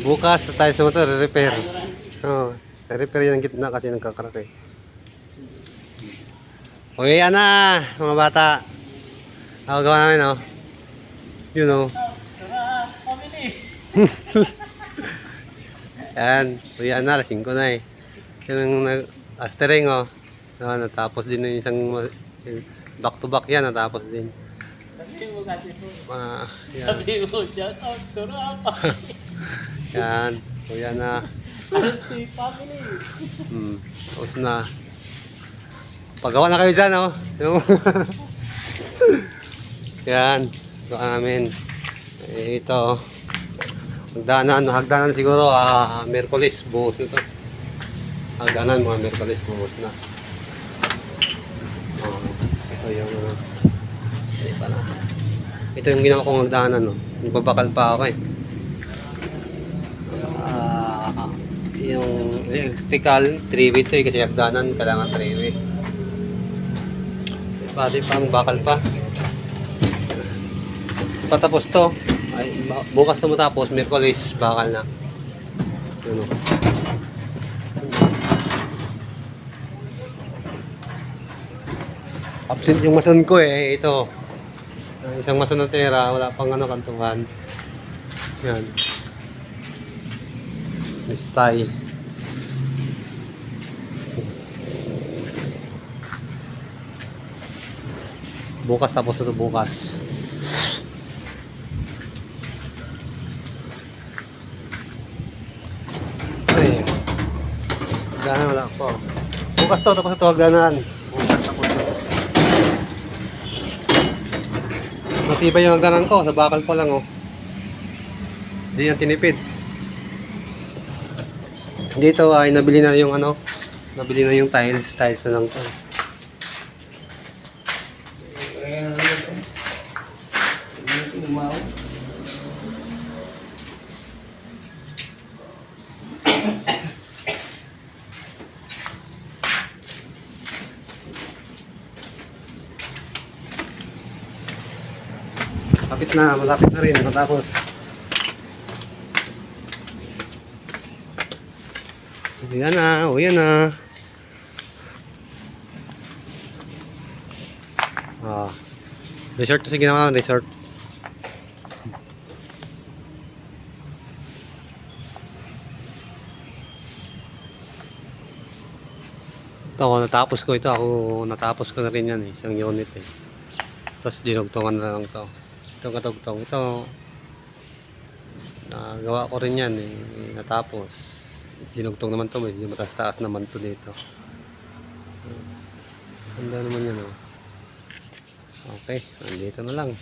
Bukas tayo sa motor, repair. Oo, repair yan ang gitna kasi nagkakarak eh. Okay, yan na, mga bata. Ako gawa namin, oh. You know. Yan, so yan na, 5 na eh. Yung astering, oh. Natapos din yung isang back to back yan, natapos din. Sabi mo kasi po. Yan. Sabi mo, shout out to Rapa. Yan, so yan na. Si family. Tapos na. Pagawa na kayo dyan, oh. Yan, gawa namin. Ito, hagdanan siguro, Merkulis, buhos nito. Hagdanan, mga Merkulis, buhos na. Ito yung, ito yung ginawa kong hagdanan, no. Nagbabakal pa ako, eh. Yung electrical 3-way ito, eh, kasi hagdanan, kailangan 3-way. Pati pa, bakal pa. Patapos to. Ay, bukas na matapos, Merkulis, bakal na. Ano. Absent yung mason ko eh, ito. Isang mason na tera, wala pang kantuhan. Yan. Mistay. Bukas, tapos na ito bukas. Ay, hagdanan wala po. Bukas to, tapos ito hagdanan. Bukas tapos na. Matibay yung hagdanan ko, sa bakal pa lang, oh. Hindi yan tinipid. Dito ay nabili na yung nabili na yung tiles na lang to. Malapit na rin matapos. Yan na, yan na. Resort kasi ginawa ng resort. Ito ako natapos ko natapos ko na rin yan, isang unit eh. Tapos dinugtungan na lang to. Itong katugtong ito, nagawa ko rin yan eh, natapos. Dinugtong naman to, medyo mataas-taas naman to dito. Handa naman yan, oh. Okay, nandito na lang.